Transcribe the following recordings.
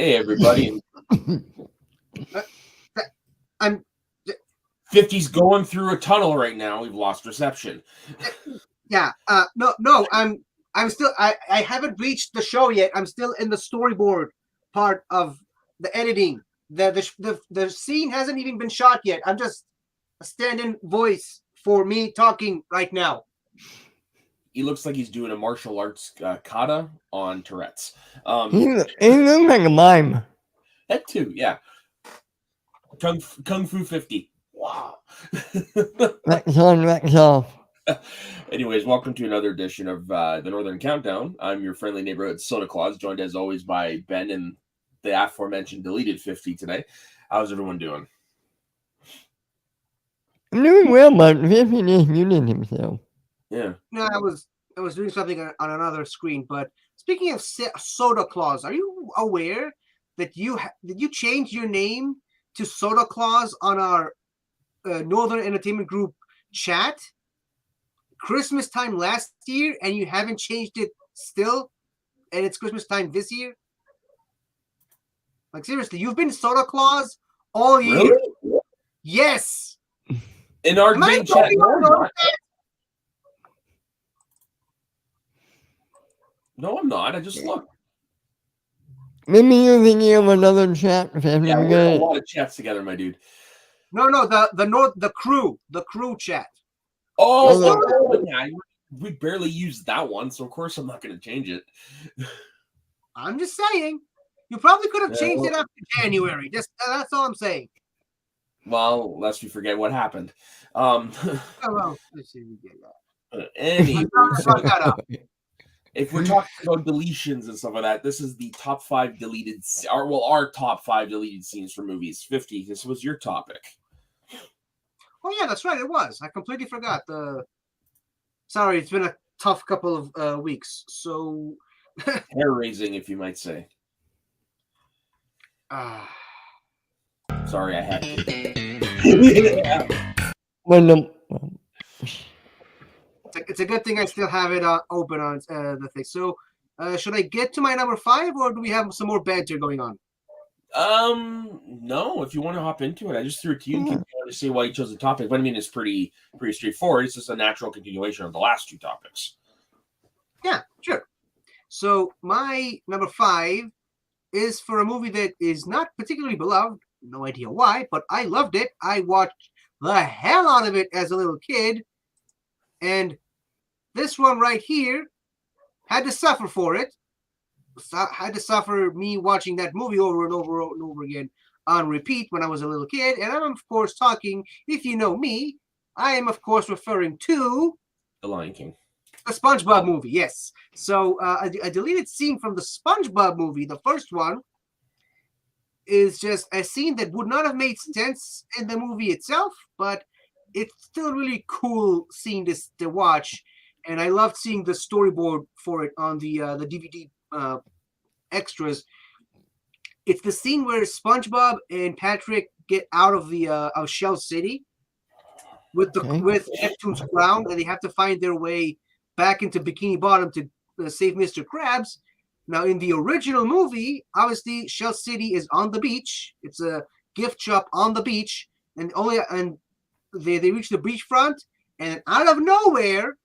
Hey, everybody. I'm 50's going through a tunnel right now. We've lost reception. yeah. No. I'm still. I haven't reached the show yet. I'm still in the storyboard part of the editing. The scene hasn't even been shot yet. I'm just a stand-in voice for me talking right now. He looks like he's doing a martial arts kata on Tourette's. He looks like a mime. That too, yeah. Kung Fu 50. Wow. Wax on, wax off. Anyways, welcome to another edition of the Northern Countdown. I'm your friendly neighborhood Soda Claus, joined as always by Ben and the aforementioned deleted 50 today. How's everyone doing? I'm doing well, but 50 just muted himself. Yeah. No, I was doing something on another screen. But speaking of Soda Claus, are you aware that did you change your name to Soda Claus on our Northern Entertainment Group chat Christmas time last year, and you haven't changed it still, and it's Christmas time this year? Like, seriously, you've been Soda Claus all year. Really? Yes. In our main chat, no, I'm not. I just looked. Maybe you're thinking of another chat. Yeah, we're in a lot of chats together, my dude. No, the crew chat. Oh, yeah. We barely used that one, so of course I'm not going to change it. I'm just saying, you probably could have changed it after January. Just that's all I'm saying. Well, lest we forget what happened. If we're talking about deletions and stuff like that, this is the top 5 deleted, our top 5 deleted scenes from movies. 50, this was your topic. Oh yeah, that's right. It was. I completely forgot. Sorry, it's been a tough couple of weeks. So hair raising, if you might say. Sorry, I had to. It's a good thing I still have it open on the thing. So, should I get to my number 5, or do we have some more banter going on? No. If you want to hop into it, I just threw it to you to see why you chose the topic. But I mean, it's pretty straightforward. It's just a natural continuation of the last 2 topics. Yeah, sure. So my number 5 is for a movie that is not particularly beloved. No idea why, but I loved it. I watched the hell out of it as a little kid. And this one right here had to suffer for it. Had to suffer me watching that movie over and over and over again on repeat when I was a little kid. And I'm, of course, talking, if you know me, I am, of course, referring to The Lion King. The SpongeBob movie, yes. So a deleted scene from the SpongeBob movie, the first one, is just a scene that would not have made sense in the movie itself, but it's still a really cool scene to watch, and I loved seeing the storyboard for it on the DVD extras. It's the scene where SpongeBob and Patrick get out of the of Shell City with Neptune's crown, and they have to find their way back into Bikini Bottom to save Mr. Krabs. Now, in the original movie, obviously Shell City is on the beach. It's a gift shop on the beach, and they reach the beachfront, and out of nowhere,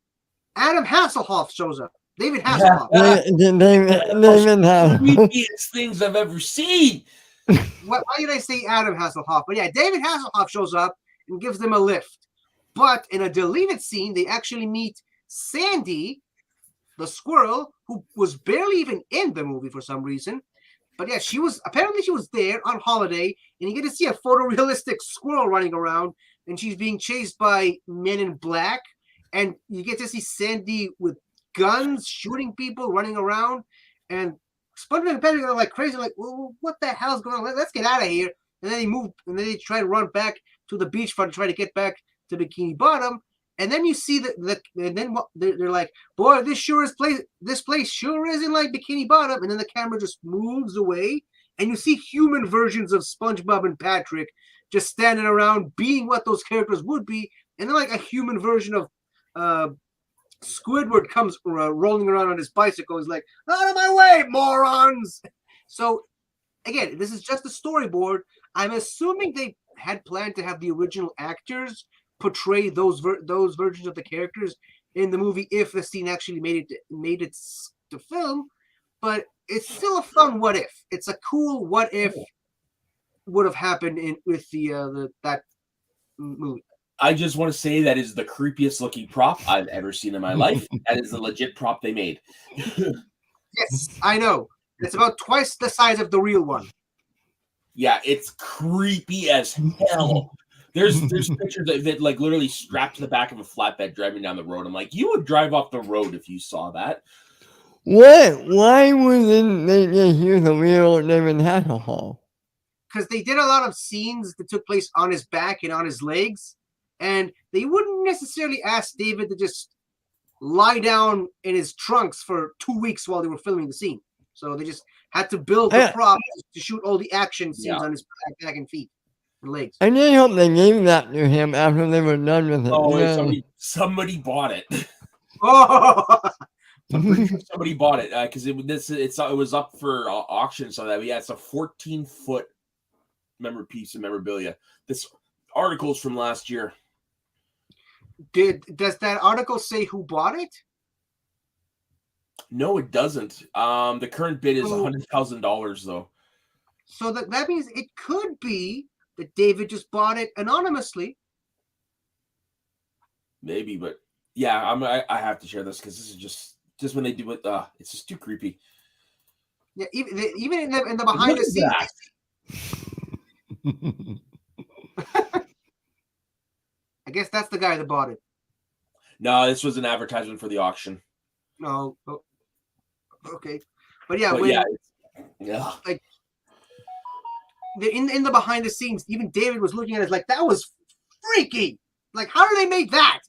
Adam Hasselhoff shows up. David Hasselhoff. The creepiest things I've ever seen. Why did I say Adam Hasselhoff? But yeah, David Hasselhoff shows up and gives them a lift. But in a deleted scene, they actually meet Sandy, the squirrel, who was barely even in the movie for some reason. But yeah, she was there on holiday, and you get to see a photorealistic squirrel running around, and she's being chased by men in black, and you get to see Sandy with guns shooting people, running around, and SpongeBob and Patrick are like crazy, like, well, what the hell's going on? Let's get out of here. And then they move, and then they try to run back to the beachfront, try to get back to Bikini Bottom. And then you see and then they're like, boy, this place sure isn't like Bikini Bottom. And then the camera just moves away, and you see human versions of SpongeBob and Patrick just standing around being what those characters would be. And then like a human version of Squidward comes rolling around on his bicycle. He's like, out of my way, morons. So again, this is just a storyboard. I'm assuming they had planned to have the original actors portray those versions of the characters in the movie if the scene actually made it to film. But it's still a fun what if. It's a cool what if would have happened with that movie. I just want to say that is the creepiest looking prop I've ever seen in my life. That is the legit prop they made. Yes, I know. It's about twice the size of the real one. Yeah, it's creepy as hell. There's pictures of it like literally strapped to the back of a flatbed driving down the road. I'm like, you would drive off the road if you saw that. What? Why wouldn't they just use a real David Hasselhoff? Because they did a lot of scenes that took place on his back and on his legs, and they wouldn't necessarily ask David to just lie down in his trunks for 2 weeks while they were filming the scene. So they just had to build the prop to shoot all the action scenes on his back and feet and legs. I really hope they gave that to him after they were done with it. Oh, somebody bought it. Oh, I'm pretty sure somebody bought it because it was up for auction. So that it's a 14-foot piece of memorabilia. This article's from last year. Does that article say who bought it? No, it doesn't. The current bid is $100,000 though. So that means it could be that David just bought it anonymously. Maybe, but yeah, I have to share this because this is just when they do it. It's just too creepy. Yeah, even in the behind the scenes. I guess that's the guy that bought it. No, this was an advertisement for the auction. No, okay, but yeah, like in the behind the scenes, even David was looking at it like that was freaky. Like, how do they make that?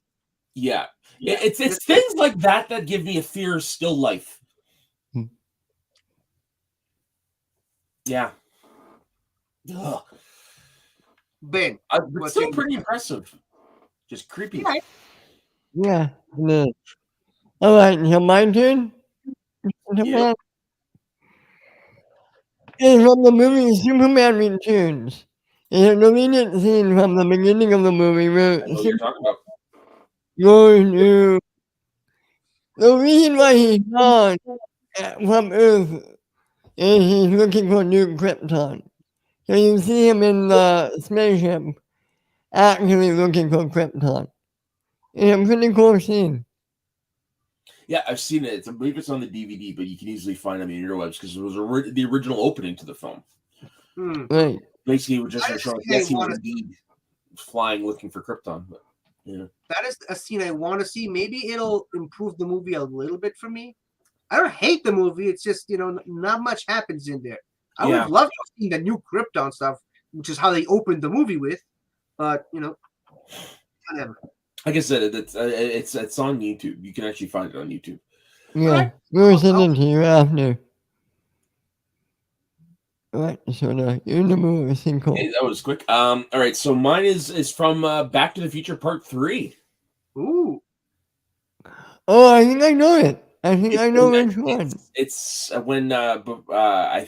Yeah. It's things like that give me a fear of still life. Yeah. Ugh. Ben, it's still pretty impressive. Just creepy. Yeah. All right, so my turn. Yep. It's from the movie Superman Returns. It's a deleted scene from the beginning of the movie where you're talking about. Goes to the reason why he's gone from Earth is he's looking for new Krypton. So you see him in the spaceship actually looking for Krypton. It's a pretty cool scene. Yeah, I've seen it. I believe it's on the DVD, but you can easily find them on the interwebs because it was the original opening to the film. Right. Basically, we're just showing he was indeed flying looking for Krypton. But yeah, that is a scene I want to see. Maybe it'll improve the movie a little bit for me. I don't hate the movie. It's just not much happens in there. I would have loved to see the new Krypton stuff, which is how they opened the movie with. But whatever. Like I said, it's on YouTube. You can actually find it on YouTube. Yeah, we'll send it to you after. Right, so in the movie thing called. Hey, that was quick. All right, so mine is from Back to the Future Part 3. Ooh. Oh, I think I know it. I think I know which one. It's when I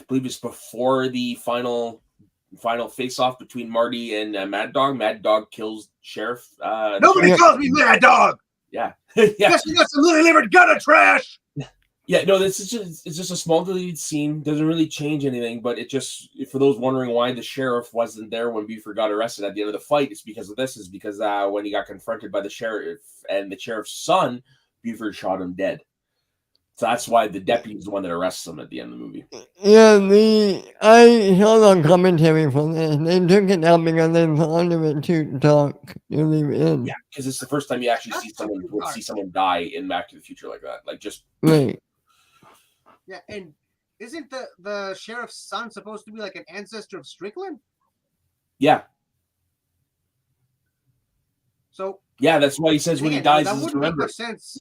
believe it's before the final face-off between Marty and Mad Dog. Mad Dog kills Sheriff. Nobody calls me Mad Dog. Yeah. Guess we got some Lily Livered gutter trash. Yeah, no, it's just a small deleted scene. Doesn't really change anything, but it just, for those wondering why the sheriff wasn't there when Buford got arrested at the end of the fight, it's because of this. Is because when he got confronted by the sheriff and the sheriff's son, Buford shot him dead. So that's why the deputy is the one that arrests him at the end of the movie. Yeah, I saw the commentary for this. They took it out because they found it too dark to leave it in. Yeah, because it's the first time you actually see someone die in Back to the Future like that. Like just right. Yeah, and isn't the sheriff's son supposed to be like an ancestor of Strickland? Yeah. So yeah, that's why he says when he dies, that wouldn't make much sense.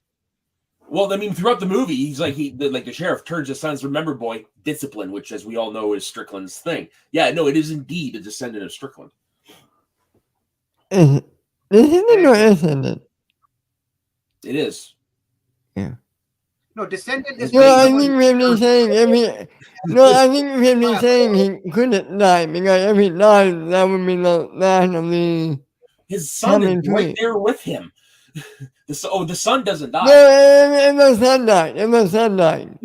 Well, I mean, throughout the movie, he's like the sheriff turns his son's remember boy discipline, which, as we all know, is Strickland's thing. Yeah, no, it is indeed a descendant of Strickland. Isn't it or isn't it? It is. Yeah. No, Descendant is No, I based think on 50 saying I think 50 saying he couldn't die because if he died, that would be the last of the His son is coming right tree. there with him. The son doesn't die. No, if the son died, if the son died.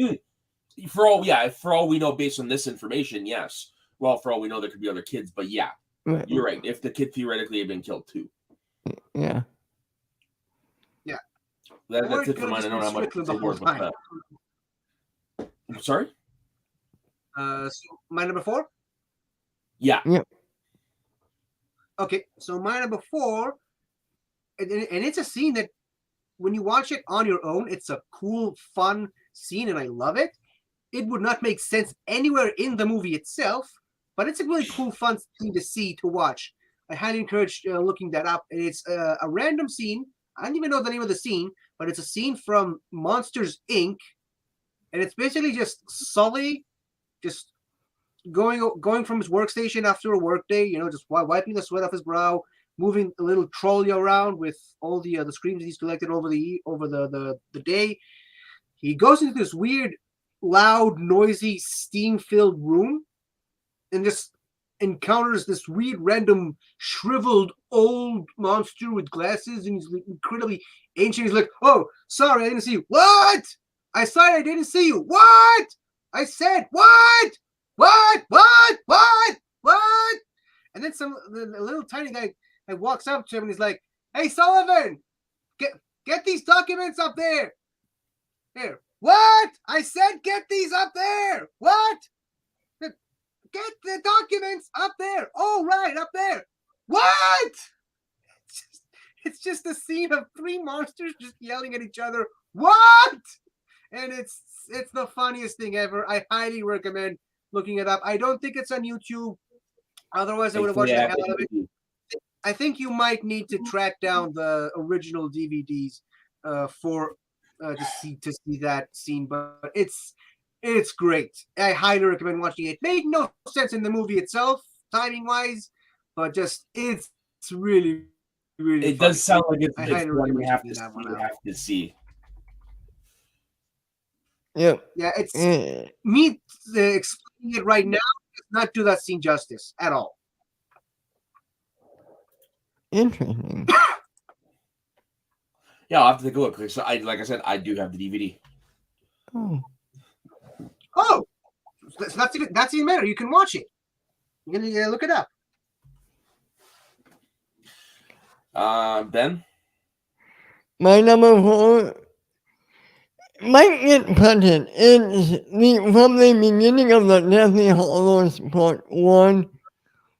For all we know, based on this information, yes. Well, for all we know, there could be other kids, but yeah, Right. you're right. If the kid theoretically had been killed too. Yeah. That's it for mine. I don't know how much to say more about that. I'm sorry? So my number 4? Yeah. Okay, so my number 4, and it's a scene that when you watch it on your own, it's a cool, fun scene, and I love it. It would not make sense anywhere in the movie itself, but it's a really cool, fun scene to watch. I highly encourage looking that up. And it's a random scene. I don't even know the name of the scene, but it's a scene from Monsters, Inc., and it's basically just Sully just going from his workstation after a workday, just wiping the sweat off his brow, moving a little trolley around with all the screams he's collected over the day. He goes into this weird, loud, noisy, steam-filled room and just encounters this weird, random, shriveled, old monster with glasses, and he's incredibly ancient. He's like, "Oh, sorry, I didn't see you." "What? I said I didn't see you." "What? I said what? What? What? What? What?" And then a little tiny guy walks up to him and he's like, "Hey, Sullivan, get these documents up there." "Here." "What? I said get these up there." "What? Get the documents up there." "Oh, right, up there." "What?" It's just a scene of 3 monsters just yelling at each other, "What?" And it's the funniest thing ever. I highly recommend looking it up. I don't think it's on YouTube. Otherwise, I would have watched the hell out of it. I think you might need to track down the original DVDs to see that scene, but it's great. I highly recommend watching it. Made no sense in the movie itself, timing wise, but just it's really, really. It funny. does sound like it's highly one you recommend have checking that one out. to see. Yep. Yeah, it's me explaining it right now does not do that scene justice at all. Interesting. Yeah, I'll have to take a look. So like I said, I do have the DVD. Oh, that's even better. You can watch it. You can look it up. Ben? My number 4 might get punted. It's from the beginning of the Deathly Hallows Part 1,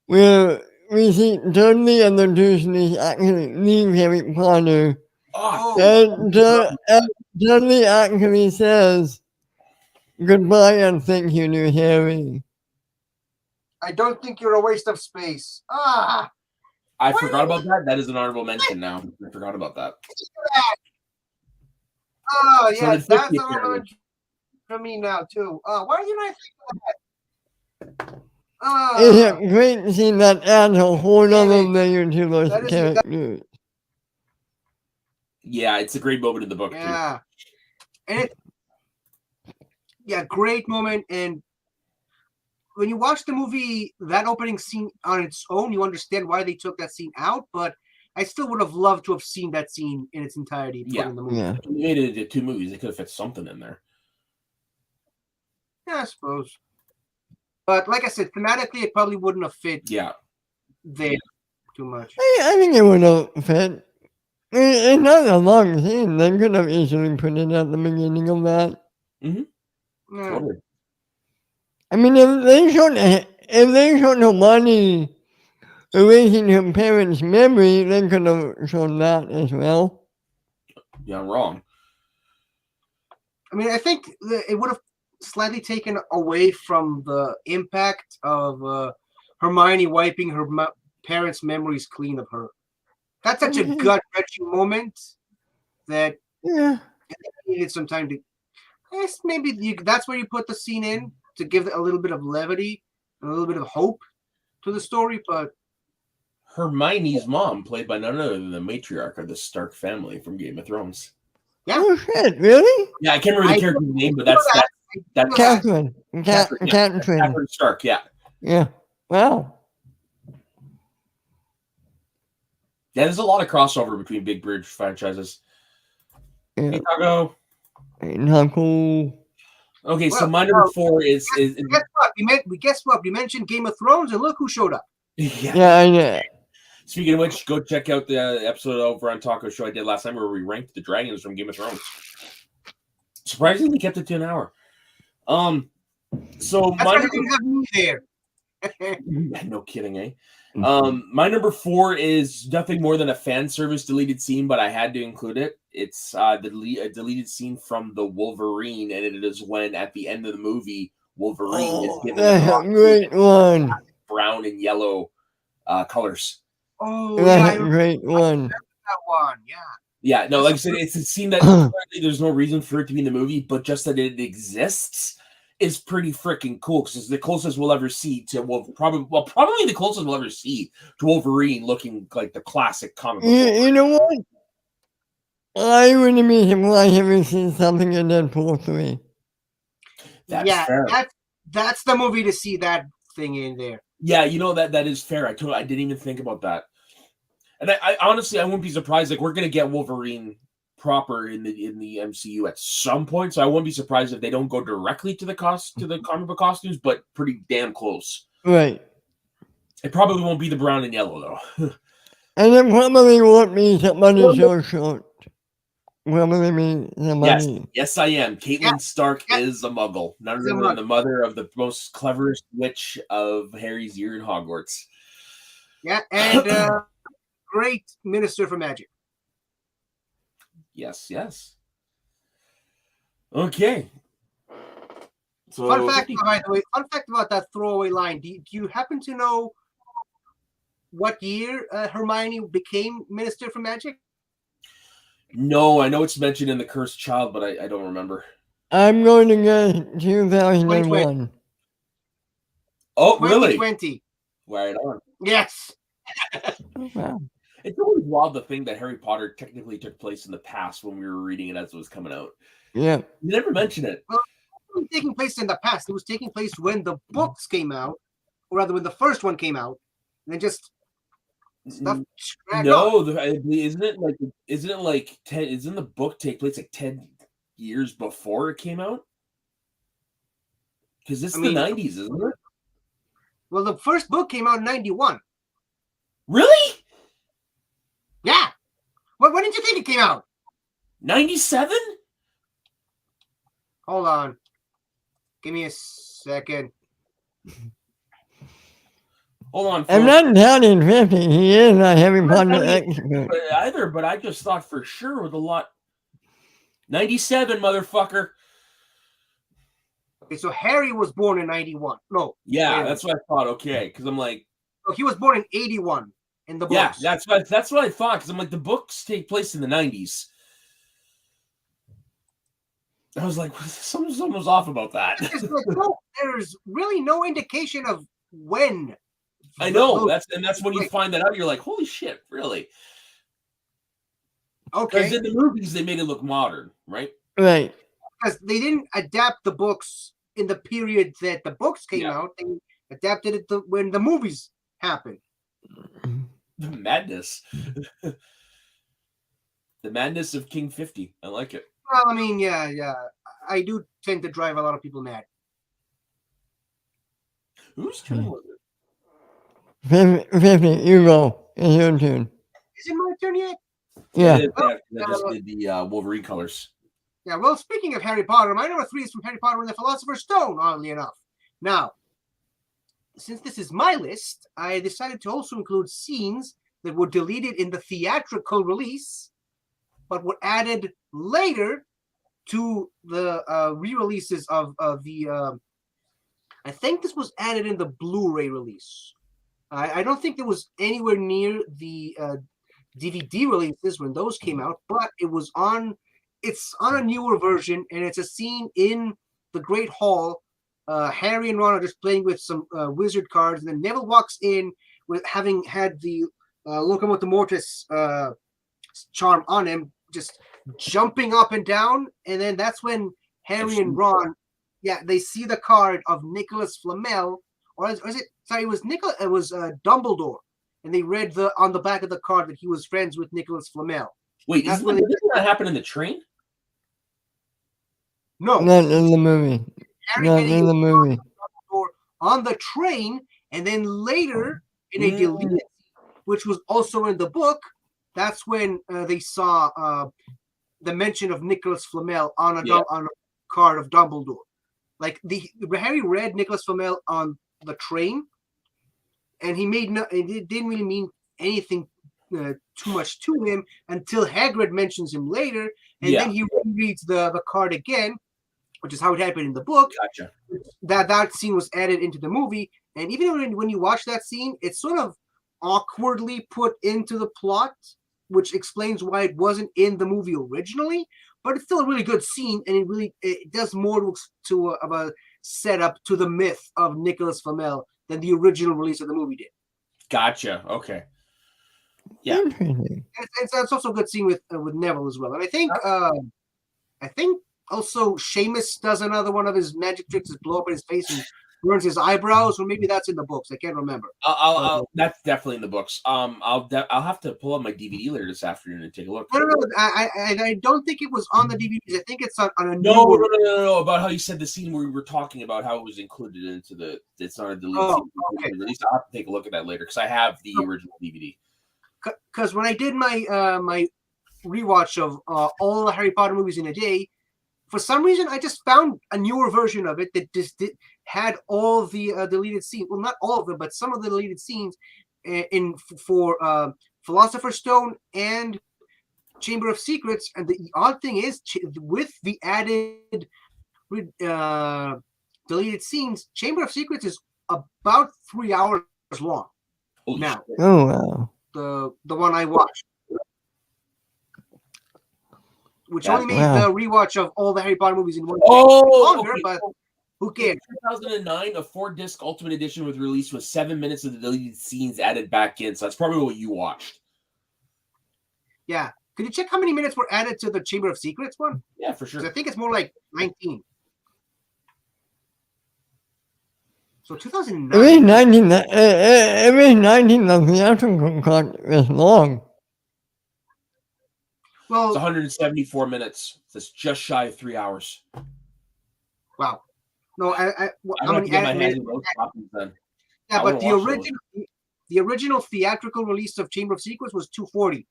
where we see Dudley and the Dursleys actually leave Harry Potter. And Dudley actually says goodbye and thank you to Harry. I don't think you're a waste of space. I forgot about that. That is an honorable mention now. I forgot about that. Oh, So yeah, did that's 50 an honorable mention for me now, too. Why did I think of that? It's a great scene that adds a whole other layer to those That is- characters. Yeah, it's a great moment in the book, too. Yeah. And great moment. And when you watch the movie, that opening scene on its own, you understand why they took that scene out, but I still would have loved to have seen that scene in its entirety. Yeah. In the movie. Yeah. They made it into 2 movies. They could have fit something in there. Yeah, I suppose. But like I said, thematically, it probably wouldn't have fit there too much. I think it would have fit. It's not a long scene. They could have easily put it at the beginning of that. Yeah. Totally. I mean, if they showed nobody erasing her parents' memory, they could have shown that as well. Yeah, I'm wrong. I mean, I think it would have slightly taken away from the impact of Hermione wiping her parents' memories clean of her. That's such a gut-wrenching moment that Yeah. needed some time to. Yes, maybe that's where you put the scene in to give a little bit of levity and a little bit of hope to the story. But Hermione's mom, played by none other than the matriarch of the Stark family from Game of Thrones. Yeah. Oh shit! Really? Yeah, I can't remember the I character's know name, but that. that's Catherine. Catherine, yeah. Catherine. Catherine Stark. Yeah, Yeah. Wow. yeah. There's a lot of crossover between Big Bridge franchises. Yeah. Hey, Taco. Knuckle. Okay, so Well, my number 4 is Guess what? Guess what? We mentioned Game of Thrones, and look who showed up. yeah. Yeah, I know. Speaking of which, go check out the episode over on Taco Show I did last time where we ranked the dragons from Game of Thrones. Surprisingly, kept it to an hour. So That's my why you didn't have me there. no kidding, eh? My number 4 is nothing more than a fan service deleted scene, but I had to include it. It's a deleted scene from the Wolverine, and it is when at the end of the movie, Wolverine is given That's a great one. brown and yellow colors. Oh, yeah, That's I a remember great one. that one. Yeah. Yeah, no, like I said, it's a scene that apparently there's no reason for it to be in the movie, but just that it exists is pretty freaking cool because it's the closest we'll ever see to probably the closest we'll ever see to Wolverine looking like the classic comic book. You know what? I wouldn't be surprised if we see something in Deadpool 3. That's Yeah, fair. that's the movie to see that thing in there. Yeah, you know that is fair. I didn't even think about that. And I honestly I wouldn't be surprised. Like we're gonna get Wolverine proper in the MCU at some point, so I wouldn't be surprised if they don't go directly to the comic book costumes, but pretty damn close. Right. It probably won't be the brown and yellow though. And it probably won't be somebody so short. Probably be somebody. Yes, I am. Caitlin Yeah. Stark Yeah. is a Muggle, none other She's a than Muggle. the mother of the most cleverest witch of Harry's year in Hogwarts. Yeah, and great minister for magic. Yes. Okay. So, Fun fact, by the way, fun fact about that throwaway line. Do you happen to know what year Hermione became minister for magic? no, I know it's mentioned in The Cursed Child, but I don't remember. I'm going to get 2001. Oh, really? 2020. Right on. Yes. Wow. It's always wild to think that Harry Potter technically took place in the past when we were reading it as it was coming out. Yeah. You never mention it. It wasn't taking place in the past. It was taking place when the books came out, or rather when the first one came out, and then just stuff dragged on. No, isn't it like 10? Isn't the book take place like 10 years before it came out? Because it's the 90s, isn't it? Well, the first book came out in 91. Really? Yeah. When did you think it came out? 97? Hold on. Give me a second. Hold on. I'm not counting 50. He is a Harry Potter I expert. either, but I just thought for sure with a lot. 97, motherfucker. Okay, so Harry was born in 91. No. Yeah, Harry. that's what I thought. Okay, because I'm like, So he was born in 81 in the books. yeah, that's what I thought. Because I'm like, the books take place in the 90s. I was like, something's off about that. It's like, no, there's really no indication of when. I know those- that's when you find that out. You're like, holy shit, really? Okay. Because in the movies they made it look modern, right? Right. Because they didn't adapt the books in the period that the books came out. They adapted it when the movies happened. The madness. The madness of King 50. I like it. Well, I mean, yeah. I do tend to drive a lot of people mad. Whose turn was it? 50, you go. It's your turn. Is it my turn yet? Yeah. I just did the Wolverine colors. Yeah, well, speaking of Harry Potter, my number 3 is from Harry Potter and the Philosopher's Stone, oddly enough. Now, since this is my list, I decided to also include scenes that were deleted in the theatrical release, but were added later to the re-releases of the... I think this was added in the Blu-ray release. I don't think it was anywhere near the DVD releases when those came out, but it's on a newer version, and it's a scene in the Great Hall. Harry and Ron are just playing with some wizard cards, and then Neville walks in with having had the Locomotor Mortis charm on him, just jumping up and down, and then that's when Harry and Ron, they see the card of Nicholas Flamel, or is it? Sorry, it was Dumbledore, and they read on the back of the card that he was friends with Nicholas Flamel. Wait, doesn't that happen in the train? No, not in the movie. Harry Not in the movie. On the train, and then later in a deleted, which was also in the book, that's when they saw the mention of Nicholas Flamel on a card of Dumbledore. Like Harry read Nicholas Flamel on the train, and it didn't really mean anything too much to him until Hagrid mentions him later, and then he reads the card again, which is how it happened in the book. Gotcha. That scene was added into the movie, and even when you watch that scene, it's sort of awkwardly put into the plot, which explains why it wasn't in the movie originally. But it's still a really good scene, and it does more of a setup to the myth of Nicholas Flamel than the original release of the movie did. Gotcha. Okay. Yeah. It's also a good scene with Neville as well, and I think also Seamus does another one of his magic tricks, is blow up in his face and burns his eyebrows, or maybe that's in the books. I can't remember. That's definitely in the books. I'll have to pull up my DVD later this afternoon and take a look. No. I don't think it was on the DVDs. I think it's on a No. About how you said the scene where we were talking about how it was included into the. It's not a deleted scene. Okay. I'll have to take a look at that later because I have the original DVD. Because when I did my my rewatch of all the Harry Potter movies in a day, for some reason I just found a newer version of it that just had all the deleted scenes. Well, not all of them, but some of the deleted scenes for Philosopher's Stone and Chamber of Secrets. And the odd thing is, with the added deleted scenes, Chamber of Secrets is about 3 hours long. Now, oh wow. The one I watched, which only made the rewatch of all the Harry Potter movies in one day longer, but who cares? 2009, a 4-disc Ultimate Edition was released with 7 minutes of the deleted scenes added back in. So that's probably what you watched. Yeah. Could you check how many minutes were added to the Chamber of Secrets one? Yeah, for sure. I think it's more like 19. So 2009. Every 19 the theatrical cut is long. Well, it's 174 minutes. That's just shy of 3 hours. Wow. No, I'm gonna get my hands on those copies then. Yeah, but the original theatrical release of Chamber of Secrets was 240,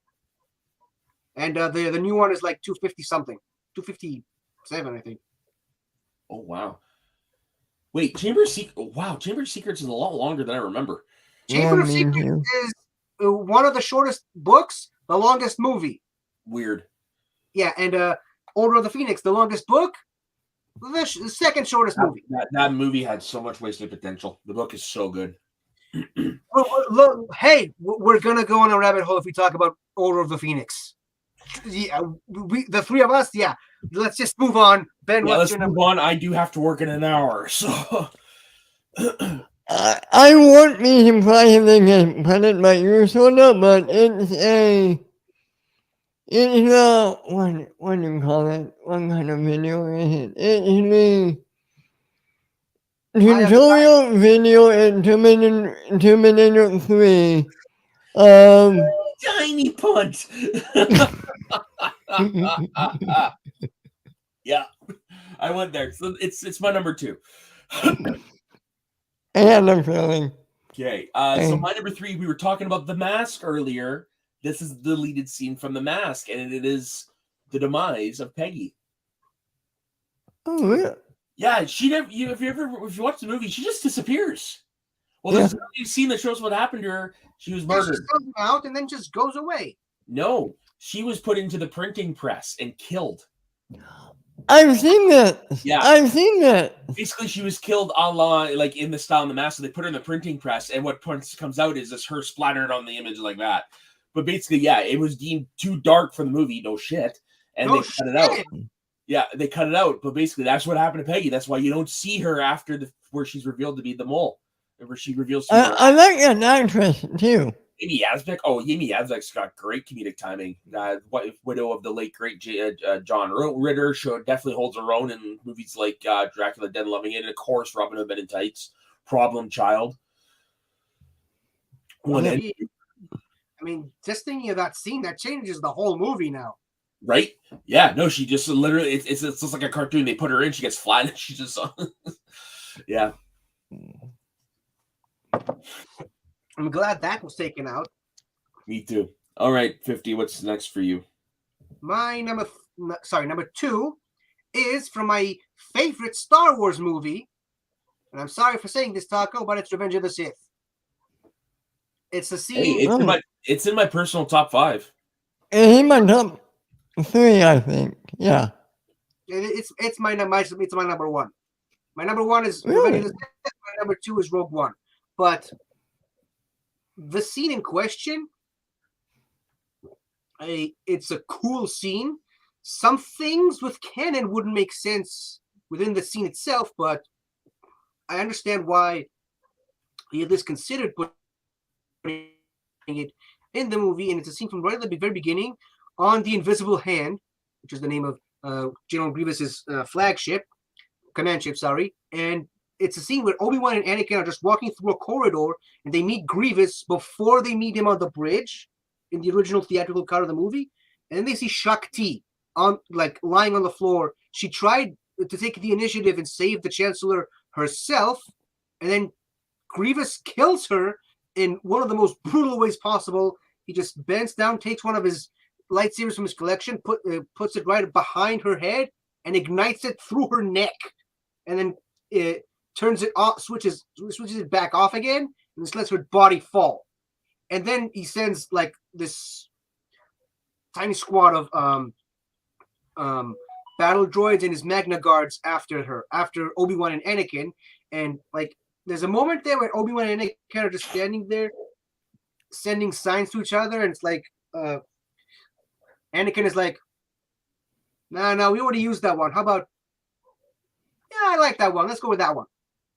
and the new one is like 250 something, 257, I think. Oh wow. Wait, Chamber of Secrets. Wow, Chamber of Secrets is a lot longer than I remember. Chamber of Secrets is one of the shortest books, the longest movie. Weird. Yeah, and Order of the Phoenix, the longest book, the second shortest movie. That movie had so much wasted potential. The book is so good. Look, hey, we're gonna go on a rabbit hole if we talk about Order of the Phoenix. Yeah, the three of us. Yeah, let's just move on. Ben, let's move on. I do have to work in an hour, so. I won't be surprised if they get credit by Ursula, but it's not what do you call it? What kind of video is it? It's the tutorial video in 2 minute 3. Tiny punt. Yeah, I went there. So it's my number 2. I had a feeling. Okay, so my number 3, we were talking about The Mask earlier. This is the deleted scene from The Mask, and it is the demise of Peggy. Oh, really? Yeah, she never. If you watch the movie, she just disappears. Well, there's a scene that shows what happened to her. She was murdered. She comes out and then just goes away. No, she was put into the printing press and killed. I've seen that. Yeah, I've seen that. Basically, she was killed a la like in the style of The Mask. So they put her in the printing press, and what comes out is just her splattered on the image like that. But basically, yeah, it was deemed too dark for the movie. No shit, and they cut it out. Yeah, they cut it out. But basically, that's what happened to Peggy. That's why you don't see her after where she's revealed to be the mole, where she reveals. I like that actress too. Amy Yazbek. Oh, Amy Yazbek's got great comedic timing. Widow of the late great John Ritter definitely holds her own in movies like Dracula Dead and Loving It, and of course Robin Hood Men in Tights, Problem Child. I mean, just thinking of that scene, that changes the whole movie now. Right? Yeah. No, she just literally it's just like a cartoon. They put her in, she gets flat, and she just yeah. I'm glad that was taken out. Me too. All right, 50. What's next for you? My number 2 is from my favorite Star Wars movie, and I'm sorry for saying this, Taco, but it's Revenge of the Sith. It's a scene. Hey, it's in my personal top 5. In my top 3, I think. Yeah. It's my number 1. My number 1 is Really? Revenge of the Sith. My number 2 is Rogue One. But the scene in question, it's a cool scene. Some things with canon wouldn't make sense within the scene itself, but I understand why he at least considered putting it in the movie. And it's a scene from right at the very beginning on the Invisible Hand, which is the name of General Grievous's command ship, sorry. And it's a scene where Obi-Wan and Anakin are just walking through a corridor, and they meet Grievous before they meet him on the bridge in the original theatrical cut of the movie. And then they see Shakti lying on the floor. She tried to take the initiative and save the Chancellor herself, and then Grievous kills her in one of the most brutal ways possible. He just bends down, takes one of his lightsabers from his collection, puts it right behind her head, and ignites it through her neck, and then it turns it off, switches it back off again, and just lets her body fall. And then he sends like this tiny squad of battle droids and his Magna Guards after Obi-Wan and Anakin. And like there's a moment there where Obi-Wan and Anakin are just standing there sending signs to each other, and it's like Anakin is like, no, we already used that one. How about, yeah, I like that one. Let's go with that one.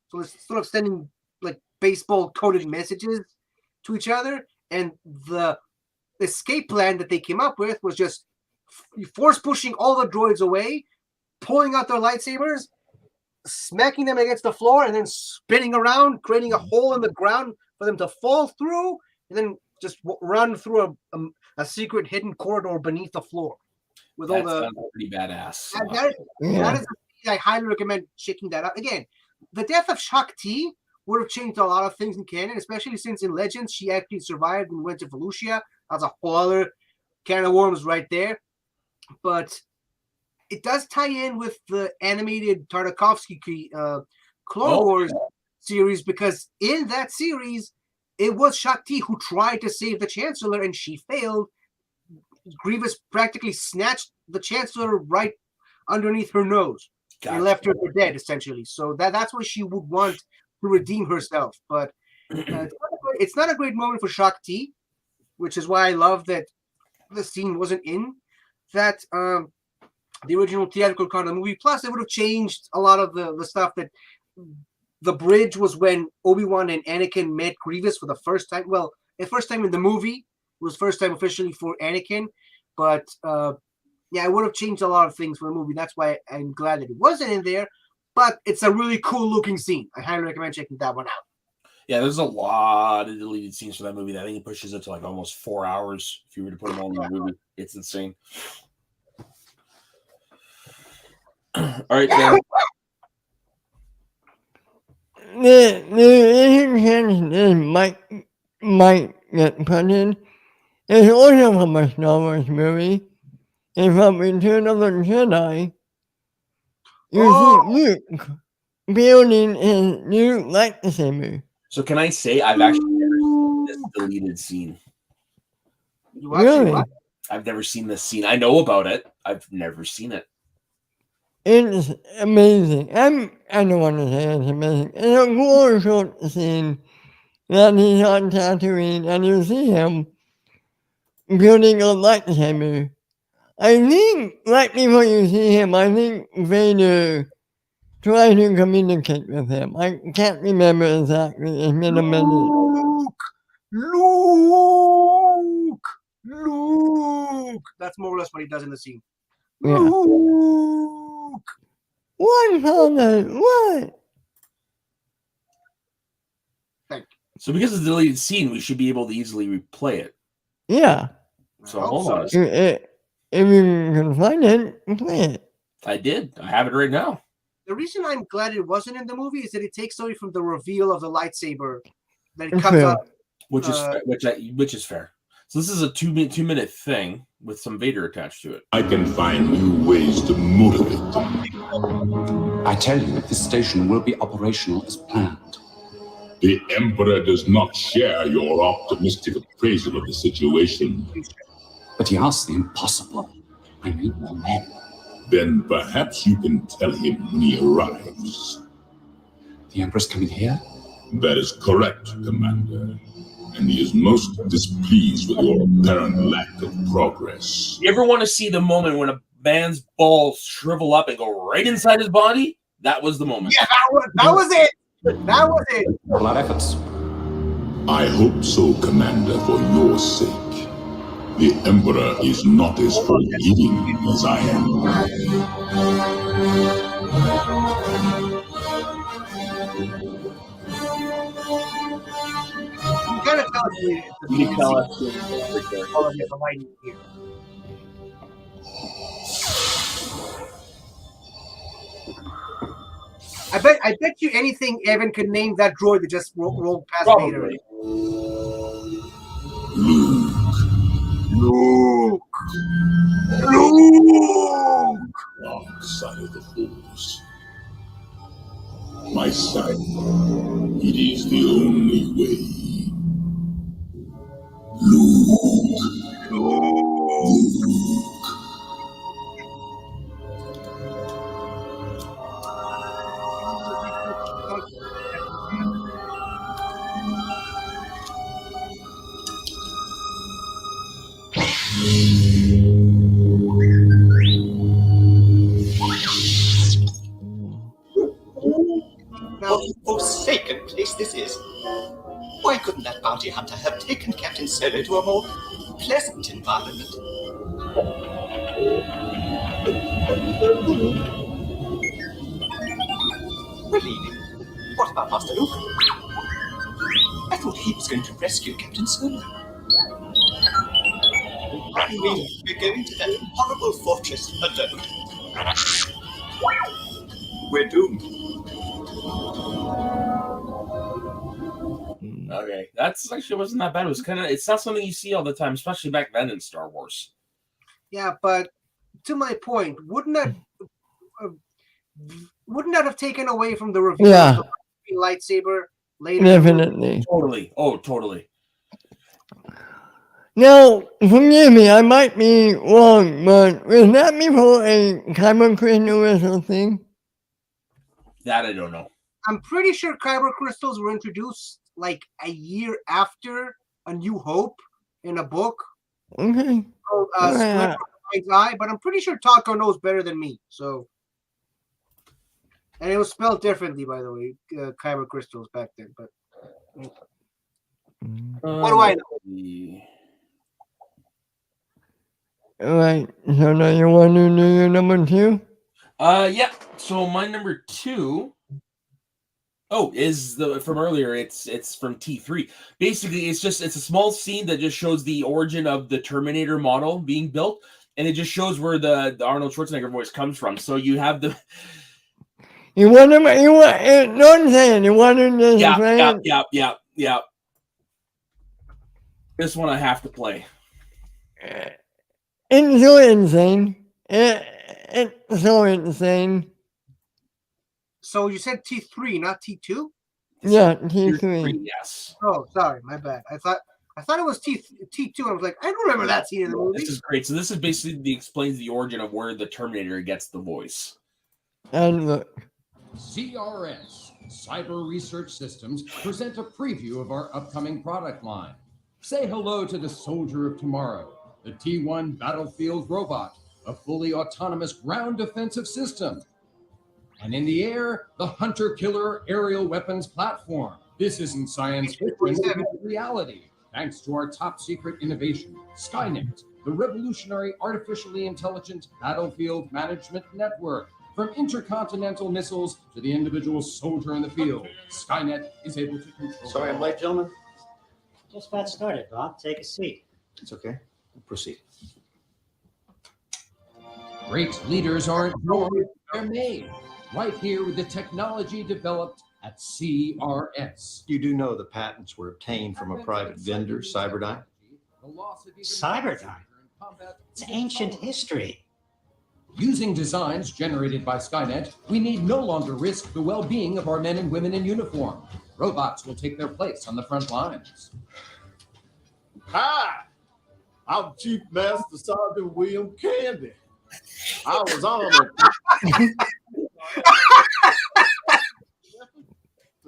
So it's sort of sending like baseball coded messages to each other. And the escape plan that they came up with was just force pushing all the droids away, pulling out their lightsabers, smacking them against the floor, and then spinning around, creating a hole in the ground for them to fall through, and then just run through a secret hidden corridor beneath the floor. With That all the sounds pretty badass. that is I highly recommend checking that out. Again, the death of Shakti would have changed a lot of things in canon, especially since in Legends she actually survived and went to Felucia. That's a whole other can of worms right there. But it does tie in with the animated Tartakovsky Clone Wars series, because in that series, it was Shakti who tried to save the Chancellor and she failed. Grievous practically snatched the Chancellor right underneath her nose and left her for dead, essentially. So that's what she would want to redeem herself. But it's not a great moment for Shakti, which is why I love that the scene wasn't in that the original theatrical cut of the movie. Plus, it would have changed a lot of the stuff. That the bridge was when Obi-Wan and Anakin met Grievous for the first time. Well, the first time in the movie. It was first time officially for Anakin, but it would have changed a lot of things for the movie. That's why I'm glad that it wasn't in there, but it's a really cool looking scene. I highly recommend checking that one out. Yeah, there's a lot of deleted scenes for that movie. I think it pushes it to like almost 4 hours if you were to put them all in that movie. It's insane. All right, Dan. The might get put in. It's also from a Star Wars movie. It's from Return of the Jedi. You see Luke building his new lightsaber. So can I say I've actually never seen this deleted scene? Really? I've never seen this scene. I know about it. I've never seen it. It's amazing. I don't want to say it's amazing. It's a cool short scene that he's on Tatooine, and you see him building a lightsaber. I think right before you see him, I think Vader tried to communicate with him. I can't remember exactly. It's been a minute. Luke. That's more or less what he does in the scene. Yeah. Luke. What, Father? What? So because it's a deleted scene, we should be able to easily replay it. Yeah. So I hope hold so. on a second. If you can find it, play it. I did. I have it right now. The reason I'm glad it wasn't in the movie is that it takes away from the reveal of the lightsaber that it It's comes fair. out. Which is Uh, which is fair. So this is a 2-minute thing with some Vader attached to it. I can find new ways to motivate them. I tell you, this station will be operational as planned. The Emperor does not share your optimistic appraisal of the situation. But he asks the impossible. I need more men. Then perhaps you can tell him when he arrives. The Emperor's coming here? That is correct, Commander. And he is most displeased with your apparent lack of progress. You ever want to see the moment when a man's balls shrivel up and go right inside his body? That was the moment. Yeah, that was it. That was it. All our efforts. I hope so, Commander, for your sake. The Emperor is not as forgiving as I am. You gotta tell us the You can tell us. all of the lighting here. I bet you anything Evan could name that droid that just rolled past Vader. Probably. Luke, Luke. dark side of the Force. My son, it is the only way. Now, Forsaken place this is. Why couldn't that bounty hunter have taken Captain Solo to a more pleasant environment? We're leaving. What about Master Luke? I thought he was going to rescue Captain Solo. We're going to that horrible fortress alone. We're doomed. Okay, that's actually wasn't that bad. It was it's not something you see all the time, especially back then in Star Wars. yeah, but to my point, wouldn't that have taken away from the reveal Yeah. of the lightsaber later? Definitely. Totally. Oh, totally. Now, forgive me, I might be wrong, but was that before a Kyber crystal whistle thing? That I don't know. I'm pretty sure kyber crystals were introduced like a year after A New Hope in a book Okay. called Yeah. Splinter of the Mind's Eye, but I'm pretty sure Taco knows better than me. So, and it was spelled differently, by the way, kyber crystals back then. But what do I know? Alright, so now you want to do your number 2? Yeah. So my number 2. Oh, is the from earlier? It's from T3. Basically, it's a small scene that just shows the origin of the Terminator model being built, and it just shows where the Arnold Schwarzenegger voice comes from. So you have the You want to, don't say it, you want to just play it? yeah. This one I have to play. It's so insane. It's so insane. So you said T3, not T2? Yeah, T3. Yes. Oh, sorry, my bad. I thought it was T2. I was like, I don't remember that scene in the movie. This is great. So this is basically explains the origin of where the Terminator gets the voice. And look. CRS, Cyber Research Systems, present a preview of our upcoming product line. Say hello to the Soldier of Tomorrow, the T1 Battlefield Robot, a fully autonomous ground defensive system. And in the air, the Hunter Killer Aerial Weapons Platform. This isn't science fiction, it's reality. thanks to our top secret innovation, Skynet, the revolutionary artificially intelligent battlefield management network. From intercontinental missiles to the individual soldier in the field, Skynet is able to control. Sorry I'm late, gentlemen. Just about started, Bob. Take a seat. It's okay. Proceed. Great leaders aren't born, they're made. Right here with the technology developed at CRS. You do know the patents were obtained from a private vendor, Cyberdyne? Cyberdyne? It's ancient history. Using designs generated by Skynet, we need no longer risk the well-being of our men and women in uniform. Robots will take their place on the front lines. Hi, I'm Chief Master Sergeant William Candy. I was honored to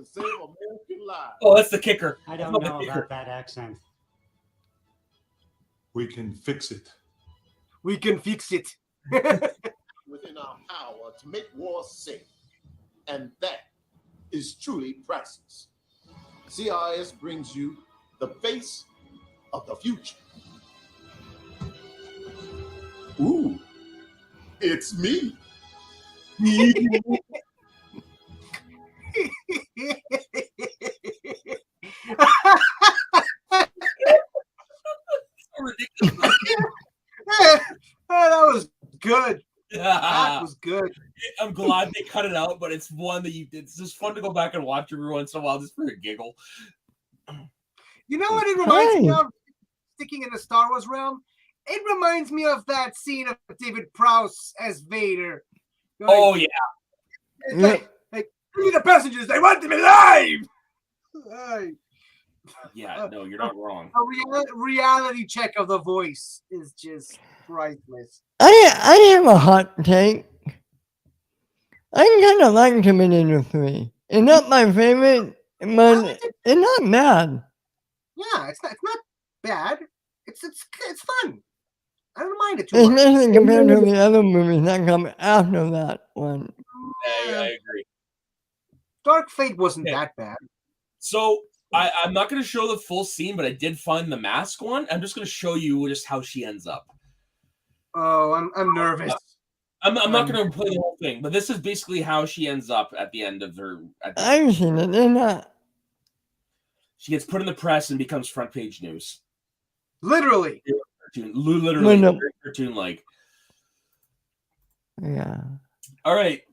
save American lives. Oh, that's the kicker. I don't That's the know kicker. about that accent. We can fix it. We can fix it. Within our power to make war safe. And that is truly priceless. CRS brings you the face of the future. Ooh, it's me. Ridiculous. That was good. That was good. I'm glad they cut it out, but it's one that you did. It's just fun to go back and watch every once in a while just for a giggle. You know what it reminds me of? Sticking in the Star Wars realm, it reminds me of that scene of David Prowse as Vader. Like, Oh yeah, it's like, look at the passengers, they want them alive. Like, yeah. No, you're not wrong. a reality check of the voice is just priceless. I have a hot take. I kind of like Terminator 3. It's not my favorite, but it's not bad. Yeah, it's not bad. It's fun. I don't mind it too much. Especially compared to the other movies that come after that one. I agree. Dark Fate wasn't Yeah. that bad. So I'm not going to show the full scene, but I did find the mask one. I'm just going to show you just how she ends up. Oh, I'm nervous. I'm not going to play the whole thing, but this is basically how she ends up at the end of her. I've seen it. They're not. She gets put in the press and becomes front page news. Literally. Literally, No. cartoon like. Yeah. All right,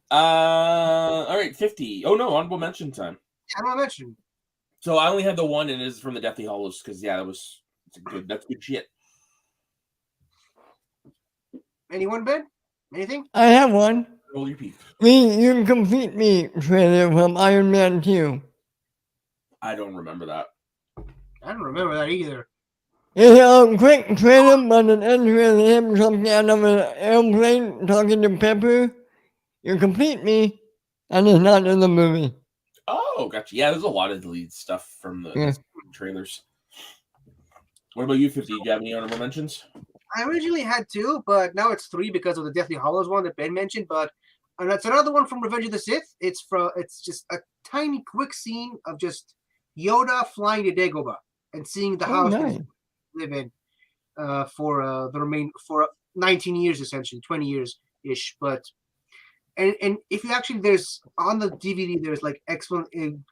50. Oh no, honorable mention time. I don't mention. So I only had the one, and it is from the Deathly Hollows because that's good shit. Anyone, Ben? Anything? I have one. Roll your peak. You Complete Me trailer from Iron Man 2. I don't remember that. I don't remember that either. It's a quick trailer, but it ends with him jumping out of an airplane talking to Pepper. You Complete Me, and it's not in the movie. Oh, gotcha. Yeah, there's a lot of deleted stuff from the Yeah. trailers. What about you, 50? Do you have any honorable mentions? I originally had 2, but now it's 3 because of the Deathly Hollows one that Ben mentioned. But that's another one from Revenge of the Sith. It's just a tiny, quick scene of just Yoda flying to Dagobah and seeing the house that nice. he live in for 19 years, essentially 20 years ish. But and if you actually there's on the DVD there's like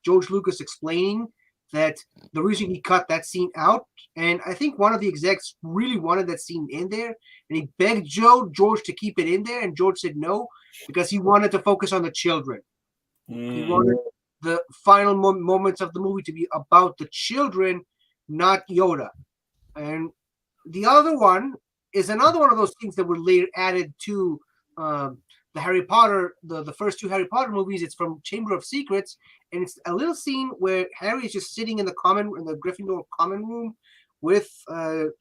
George Lucas explaining that the reason he cut that scene out, and I think one of the execs really wanted that scene in there, and he begged George to keep it in there, and George said no because he wanted to focus on the children. He wanted the final moments of the movie to be about the children, not Yoda. And the other one is another one of those things that were later added to the Harry Potter, the first 2 Harry Potter movies. It's from Chamber of Secrets, and it's a little scene where Harry is just sitting in the Gryffindor common room with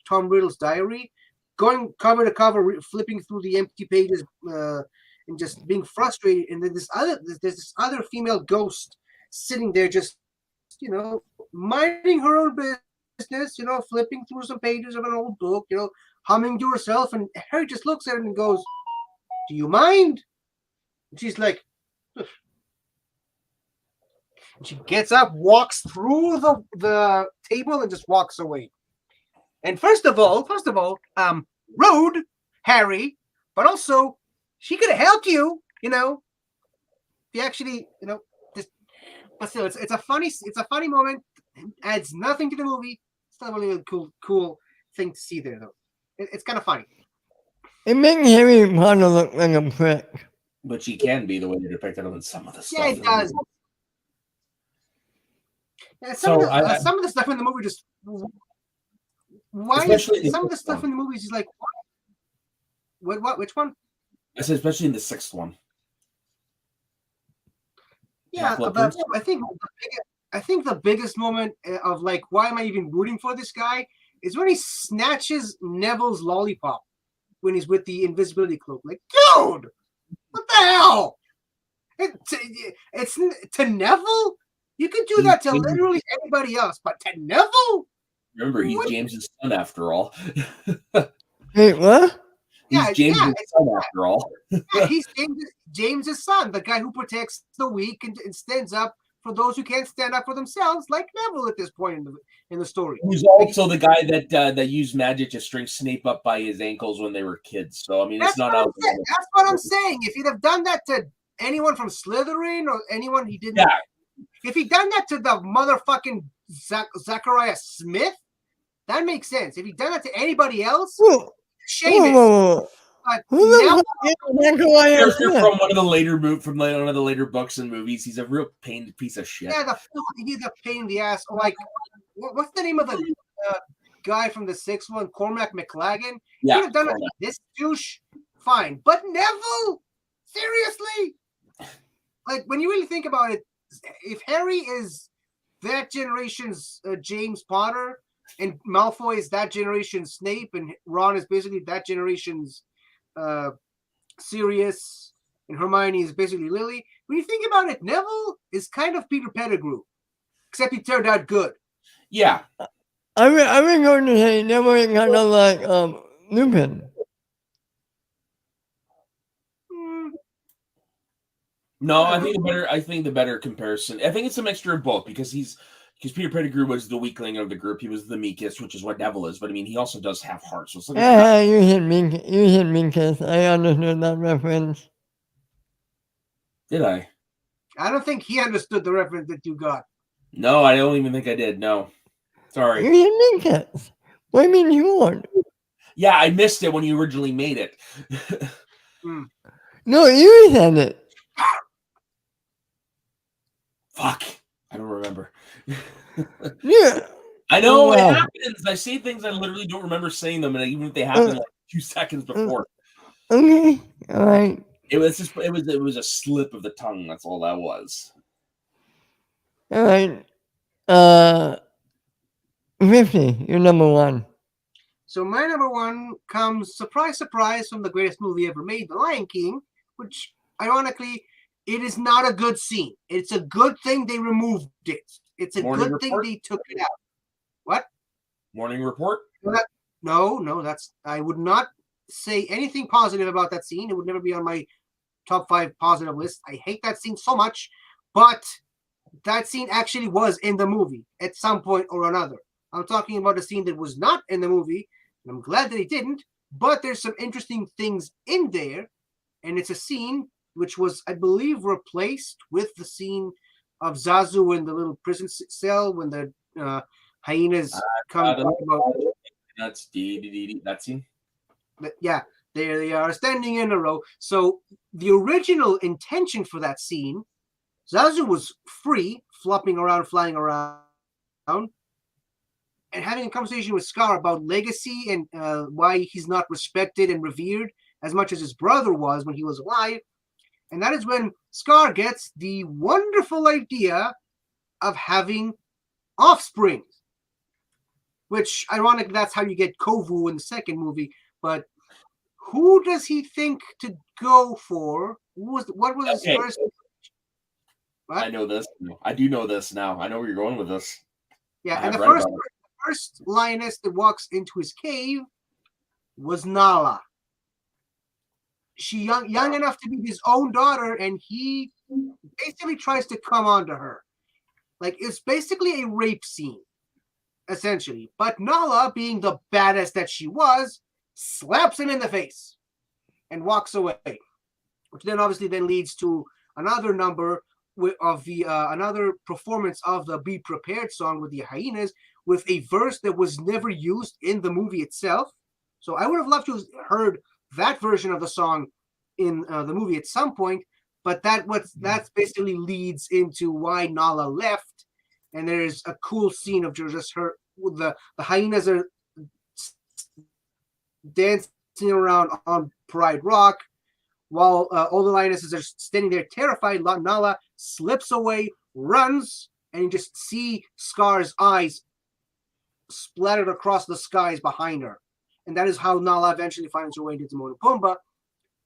Tom Riddle's diary, going cover to cover, flipping through the empty pages, and just being frustrated. And then there's this other female ghost sitting there, just minding her own business, flipping through some pages of an old book, humming to herself. And Harry just looks at her and goes, "Do you mind?" And she's like, "Ugh." She gets up, walks through the table, and just walks away. And first of all, rude, Harry, but also she could have helped you, If you actually, just, but still, it's a funny moment. It adds nothing to the movie. It's not really a cool thing to see there, though. It's kind of funny. It makes Harry Potter look like a prick. But she can be the way they depicted him in some of the stuff. Yeah, it does. Yeah, some of the stuff in the movie just. Why is some of the stuff in the movies is like what? Which one? I said especially in the sixth one. Yeah, but I think the biggest moment of like why am I even rooting for this guy is when he snatches Neville's lollipop when he's with the invisibility cloak. Like, dude, what the hell? It's to Neville. You could do that to literally anybody else, but to Neville. Remember, he's James's son after all. Hey, what? He's James's son after all. Yeah, he's James's son, the guy who protects the weak and stands up for those who can't stand up for themselves, like Neville at this point in the story. Who's also the guy that used magic to string Snape up by his ankles when they were kids. So I mean, it's not out. That's what I'm saying. If he'd have done that to anyone from Slytherin or anyone he didn't. Yeah. If he'd done that to the motherfucking Zachariah Smith, that makes sense. If he'd done that to anybody else, Seamus. Character from one of the later books and movies. He's a real piece of shit. Yeah, he's a pain in the ass. Like, what's the name of the guy from the sixth one? Cormac McLagan. Yeah, he'd have done it to this douche. Fine, but Neville, seriously. Like when you really think about it, if Harry is that generation's James Potter, and Malfoy is that generation's Snape, and Ron is basically that generation's Sirius, and Hermione is basically Lily. When you think about it, Neville is kind of Peter Pettigrew, except he turned out good. Yeah. I'm going to say Neville is kind of like Lupin. No, I think the better comparison. I think it's a mixture of both because Peter Pettigrew was the weakling of the group. He was the meekest, which is what Neville is. But I mean, he also does have heart. So it's like you hit meekest. I understood that reference. Did I? I don't think he understood the reference that you got. No, I don't even think I did. No, sorry. You hit meekest. What do you mean you weren't? Yeah, I missed it when you originally made it. No, you said it. Fuck. I don't remember. Yeah. I know it happens. I say things I literally don't remember saying them, and even if they happen like 2 seconds before. Okay. All right. It was a slip of the tongue. That's all that was. All right. 50. You're number one. So my number one comes, surprise, surprise, from the greatest movie ever made, The Lion King, which, ironically, it is not a good scene. It's a good thing they removed it. It's a good thing they took it out. What? Morning Report? No, I would not say anything positive about that scene. It would never be on my top 5 positive list. I hate that scene so much, but that scene actually was in the movie at some point or another. I'm talking about a scene that was not in the movie, and I'm glad that it didn't, but there's some interesting things in there, and it's a scene which was, I believe, replaced with the scene of Zazu in the little prison cell when the hyenas come about. That's that scene? Yeah, there they are standing in a row. So the original intention for that scene, Zazu was free, flopping around, flying around, and having a conversation with Scar about legacy and why he's not respected and revered as much as his brother was when he was alive. And that is when Scar gets the wonderful idea of having offspring, which, ironically, that's how you get Kovu in the second movie. But who does he think to go for? What was his first? What? I know this. I do know this now. I know where you're going with this. Yeah, and the first lioness that walks into his cave was Nala. She young enough to be his own daughter, and he basically tries to come on to her. Like, it's basically a rape scene, essentially. But Nala, being the badass that she was, slaps him in the face and walks away. Which then obviously then leads to another number of the another performance of the Be Prepared song with the hyenas, with a verse that was never used in the movie itself. So I would have loved to have heard that version of the song in the movie at some point, but that basically leads into why Nala left. And there's a cool scene of just her with the hyenas are dancing around on Pride Rock, while all the lionesses are standing there terrified. Nala slips away, runs, and you just see Scar's eyes splattered across the skies behind her. And that is how Nala eventually finds her way into Timon and Pumbaa.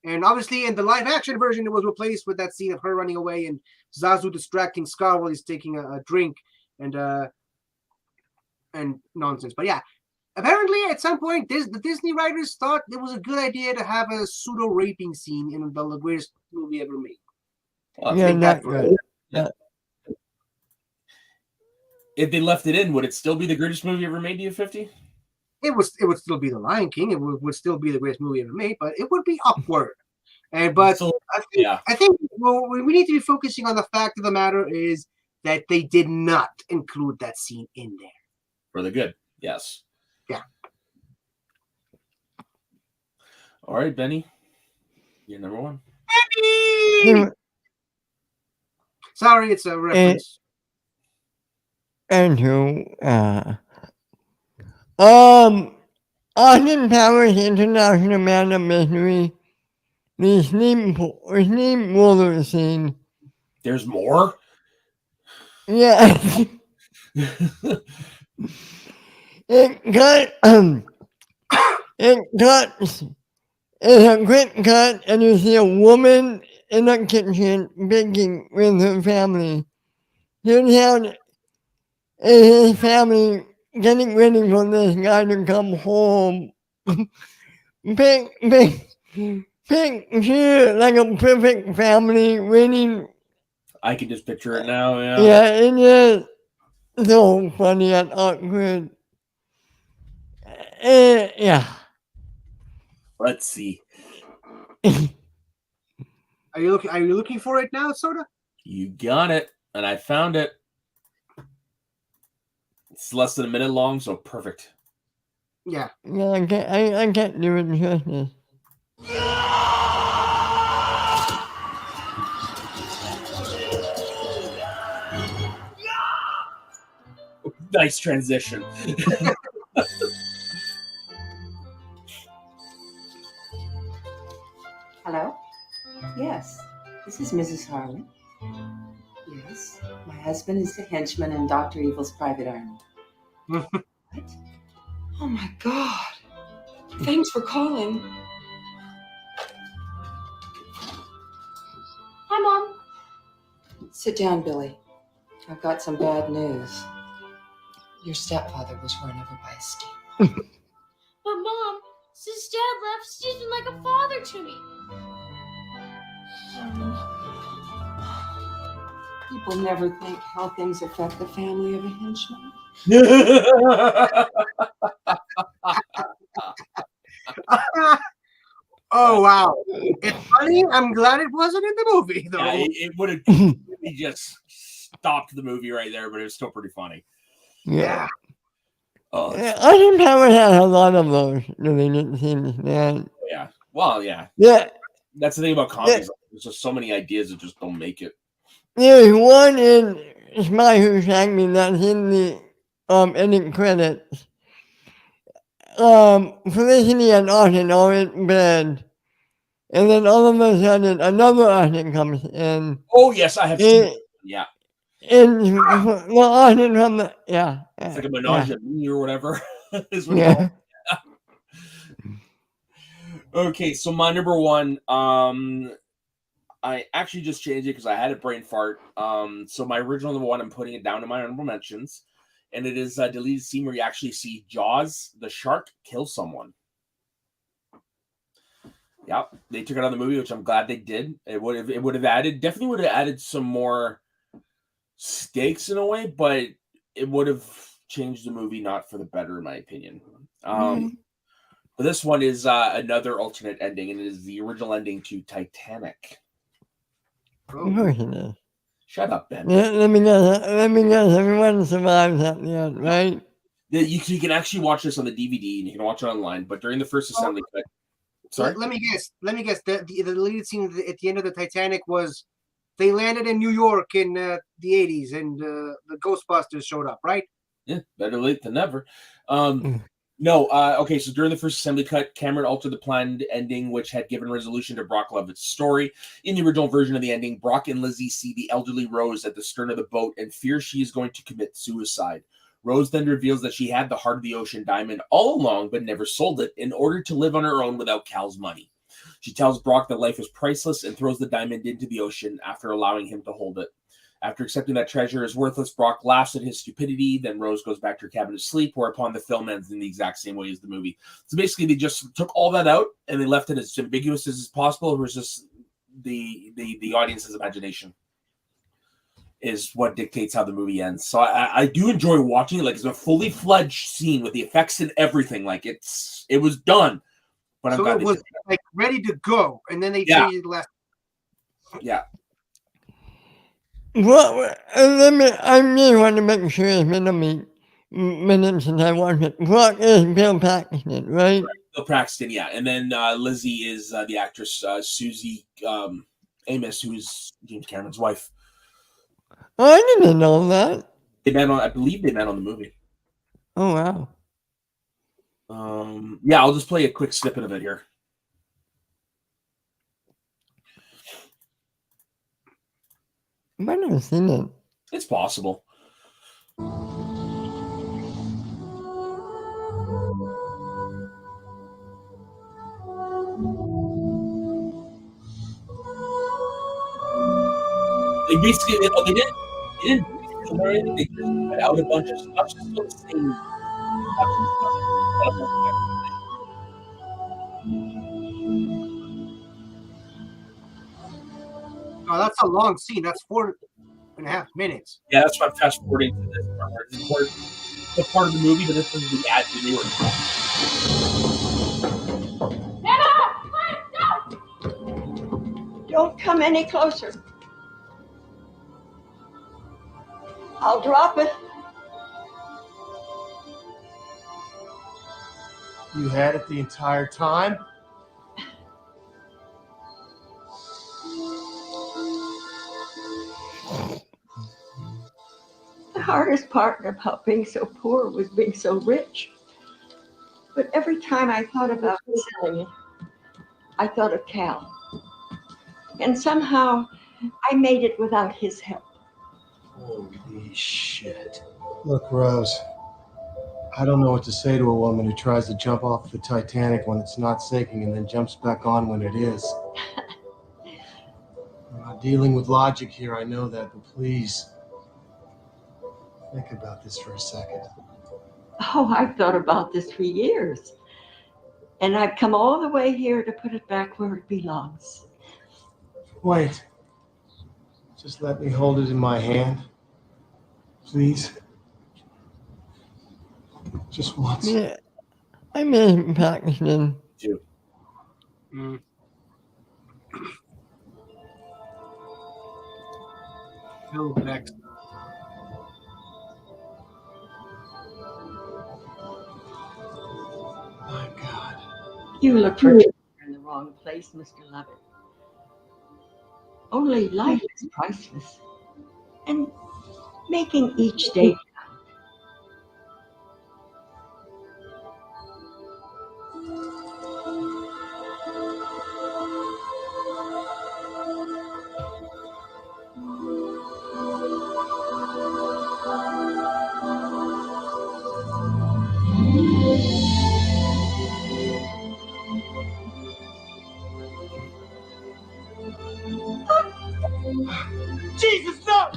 And obviously in the live action version, it was replaced with that scene of her running away and Zazu distracting Scar while he's taking a drink and nonsense. But yeah, apparently at some point, the Disney writers thought it was a good idea to have a pseudo raping scene in the greatest movie ever made. Well, Yeah, not good. Yeah. If they left it in, would it still be the greatest movie ever made? Do you 50? It would still be The Lion King. It would still be the greatest movie ever made, but it would be awkward. But So, I think we need to be focusing on the fact of the matter is that they did not include that scene in there. For the good, yes. Yeah. All right, Benny. You're number one. Benny! Sorry, it's a reference. Andrew, Austin Powers International Man of Mystery, the sleep roller scene. There's more? Yeah. It's a quick cut, and you see a woman in the kitchen baking with her family. Here's how his family getting ready for this guy to come home. Picture like a perfect family waiting. I can just picture it now. Yeah. Yeah, it's just so funny and awkward. Yeah. Let's see. Are you looking for it now, Soda? You got it, and I found it. It's less than a minute long, so perfect. Yeah. Yeah, I can't do it justice. Nice transition. Hello? Yes, this is Mrs. Harlan. Yes, my husband is the henchman in Dr. Evil's private army. What? Oh my God. Thanks for calling. Hi, Mom. Sit down, Billy. I've got some bad news. Your stepfather was run over by a steamer. But Mom, since Dad left, Steve's been like a father to me. People never think how things affect the family of a henchman. Oh wow! It's funny. I'm glad it wasn't in the movie though. Yeah, it would have really just stopped the movie right there, but it was still pretty funny. Yeah. Oh, Austin Powers had a lot of those deleted scenes, man. yeah. Well, yeah. Yeah. That's the thing about comedies. There's just so many ideas that just don't make it. There's one in Spy Who Shagged Me that's in the ending credits. Felicity and Austin are in bed, and then all of a sudden another Austin comes in. Oh yes, I have seen it. Yeah. And Austin from the It's like a menage a me or whatever. Is what yeah. Okay, so my number one, I actually just changed it because I had a brain fart. So my original number one, I'm putting it down to my honorable mentions, and it is a deleted scene where you actually see Jaws, the shark, kill someone. Yep, they took it out of the movie, which I'm glad they did. It would have definitely added some more stakes in a way, but it would have changed the movie not for the better, in my opinion. But this one is another alternate ending, and it is the original ending to Titanic. Shut up, Ben. Let me guess. Everyone survives at the end, right? You can actually watch this on the DVD, and you can watch it online. But during the first assembly cut, sorry. Let me guess. The lead scene at the end of the Titanic was they landed in New York in the 80s, and the Ghostbusters showed up, right? Yeah, better late than never. No, okay, so during the first assembly cut, Cameron altered the planned ending, which had given resolution to Brock Lovett's story. In the original version of the ending, Brock and Lizzie see the elderly Rose at the stern of the boat and fear she is going to commit suicide. Rose then reveals that she had the Heart of the Ocean diamond all along, but never sold it in order to live on her own without Cal's money. She tells Brock that life is priceless and throws the diamond into the ocean after allowing him to hold it. After accepting that treasure is worthless, Brock laughs at his stupidity. Then Rose goes back to her cabin to sleep, whereupon the film ends in the exact same way as the movie. So basically, they just took all that out and they left it as ambiguous as possible. It was just the audience's imagination is what dictates how the movie ends. So I do enjoy watching it. Like, it's a fully fledged scene with the effects and everything. Like, it was done. But I'm glad it was like ready to go, and then they changed it last. Yeah. Well, I really want to make sure it's been a minute since I watched it. What is Bill Paxton, right? Bill Paxton, yeah. And then Lizzie is the actress Susie Amos, who is James Cameron's wife. Oh, I didn't know that. I believe they met on the movie. Oh, wow. Yeah, I'll just play a quick snippet of it here. I might not have seen it. It's possible. They basically they didn't film or anything. They just cut out a bunch of stuff just for the same. Oh, that's a long scene. That's 4.5 minutes. Yeah, that's why I'm fast forwarding to this part. Where it's the part of the movie, but this is the ad to newer. Don't come any closer. I'll drop it. You had it the entire time? The hardest part about being so poor was being so rich. But every time I thought about selling it, I thought of Cal. And somehow I made it without his help. Holy shit. Look, Rose, I don't know what to say to a woman who tries to jump off the Titanic when it's not sinking and then jumps back on when it is. I'm not dealing with logic here, I know that, but please, think about this for a second. Oh, I've thought about this for years. And I've come all the way here to put it back where it belongs. Wait. Just let me hold it in my hand. Please. Just once. Yeah. I miss Paxton. Too. Bill Paxton. My God. You look for treasure in the wrong place, Mr. Lovett. Only life is priceless. And making each day count. Jesus, no!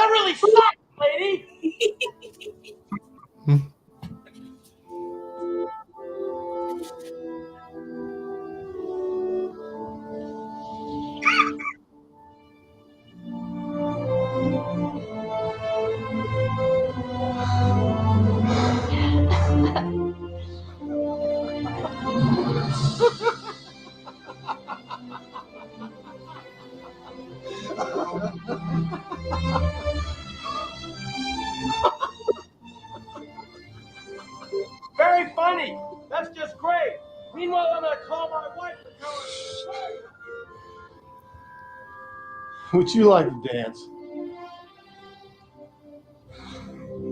That really sucks, lady. Very funny. That's just great. Meanwhile, I'm gonna call my wife and tell her. Would you like to dance?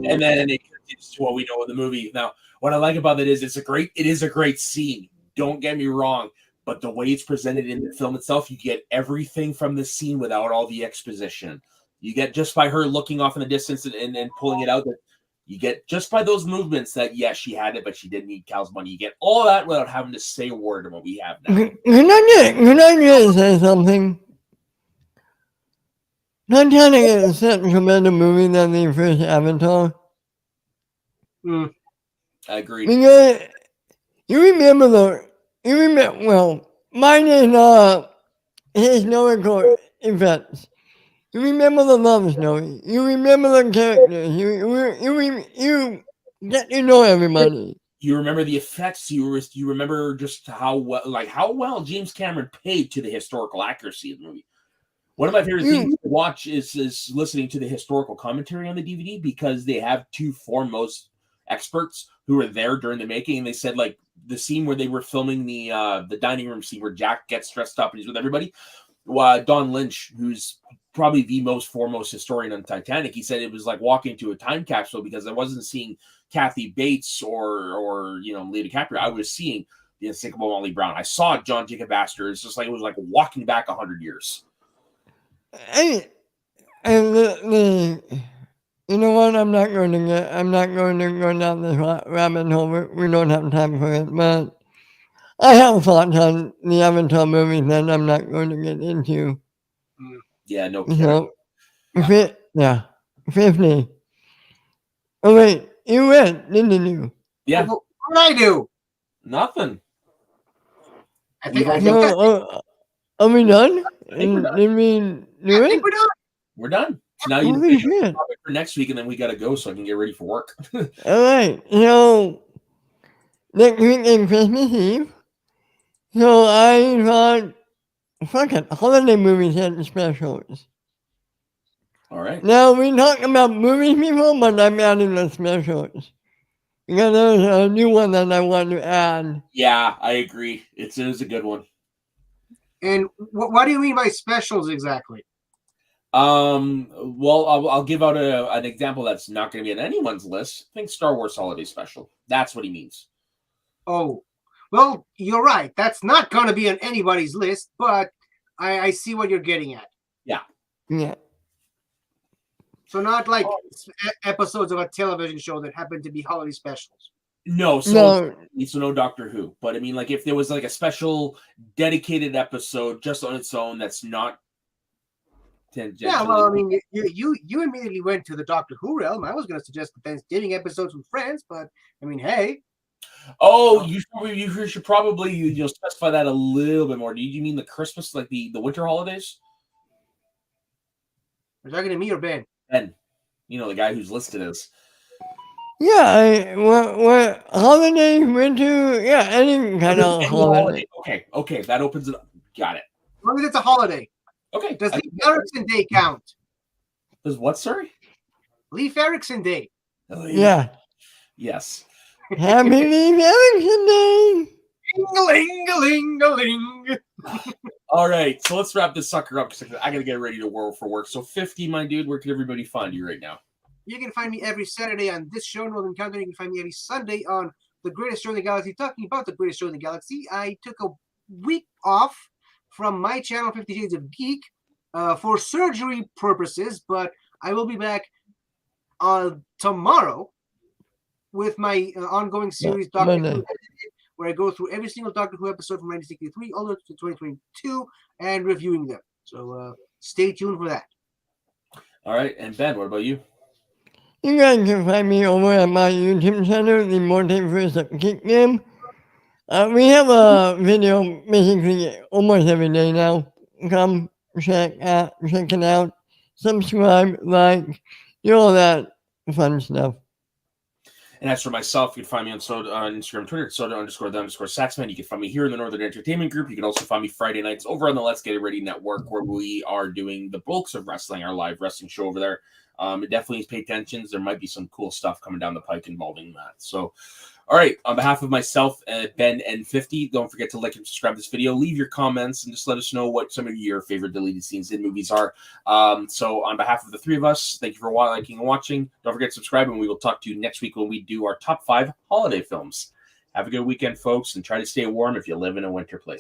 And then it continues to what we know in the movie. Now, what I like about it is it is a great scene. Don't get me wrong, but the way it's presented in the film itself, you get everything from the scene without all the exposition. You get just by her looking off in the distance and pulling it out. That you get just by those movements that yes, she had it, but she didn't need Cal's money. You get all that without having to say a word of what we have now. Can I just say something? Titanic is such a better movie than the first Avatar. I agree. Because mine is not historical events. You remember the love story. You remember the characters. You get to know everybody. You remember the effects. You remember just how well James Cameron paid to the historical accuracy of the movie. One of my favorite things to watch is listening to the historical commentary on the DVD, because they have two foremost experts who were there during the making, and they said like the scene where they were filming the dining room scene where Jack gets dressed up and he's with everybody. Don Lynch, who's probably the most foremost historian on Titanic, he said it was like walking into a time capsule, because I wasn't seeing Kathy Bates or Leo DiCaprio. I was seeing the unsinkable Molly Brown. I saw John Jacob Astor. It's just like it was like walking back 100 years. And you know what? I'm not going to go down this rabbit hole. We don't have time for it. But I have thoughts on the Avatar movies that I'm not going to get into. Yeah, no. So, 50. Oh wait, you went, didn't you? Yeah. What did I do? Nothing. I think are we done? We're done. Did we do it? We're done. So now you Holy pick shit. a topic for next week, and then we gotta go so I can get ready for work. All right. So next week is Christmas Eve. So I thought, fuck it, holiday movies and specials. All right. Now we talked about movies before, but I'm adding the specials because there's a new one that I want to add. Yeah, I agree. It was a good one. And what do you mean by specials exactly? Well, I'll give out an example that's not going to be on anyone's list. Think Star Wars Holiday Special. That's what he means. Oh, well, you're right. That's not going to be on anybody's list, but I see what you're getting at. Yeah. Yeah. So not like episodes of a television show that happen to be holiday specials. No, so no Doctor Who. But I mean, like if there was like a special dedicated episode just on its own that's not tangentially. Yeah, well, I mean, you immediately went to the Doctor Who realm. I was going to suggest the Thanksgiving episodes with Friends, but I mean, hey. Oh, you should probably specify that a little bit more. Do you mean the Christmas, like the winter holidays? You're talking to me or Ben? Ben, the guy who's listed as. Yeah, what holiday, winter, yeah, any kind of holiday. Okay, that opens it up. Got it. As long as it's a holiday. Okay. Does Leif Erikson Day count? Does what, sorry? Leif Erikson Day. Yeah. Yes. Happy Leif Erikson Day. Ling-a-ling-a-ling-a-ling. All right, so let's wrap this sucker up because I got to get ready to work for work. So 50, my dude, where can everybody find you right now? You can find me every Saturday on this show, Northern Countdown. You can find me every Sunday on The Greatest Show in the Galaxy, talking about The Greatest Show in the Galaxy. I took a week off from my channel, 50 Shades of Geek, for surgery purposes, but I will be back tomorrow with my ongoing series, Doctor Who, where I go through every single Doctor Who episode from 1963 all the way to 2022 and reviewing them. So stay tuned for that. All right, and Ben, what about you? You guys can find me over at my YouTube channel, The Multiverse of Geekdom. We have a video basically almost every day now. Come check it out, subscribe, like, do all that fun stuff. And as for myself, you can find me on Instagram, Twitter, at soda_the_Saxman. You can find me here in the Northern Entertainment Group. You can also find me Friday nights over on the Let's Get It Ready Network, where we are doing the bulks of wrestling, our live wrestling show over there. Definitely pay attention. There might be some cool stuff coming down the pike involving that. So, all right, on behalf of myself, Ben N50, don't forget to like and subscribe to this video. Leave your comments and just let us know what some of your favorite deleted scenes in movies are. So on behalf of the three of us, thank you for liking and watching. Don't forget to subscribe, and we will talk to you next week when we do our top 5 holiday films. Have a good weekend, folks, and try to stay warm if you live in a winter place.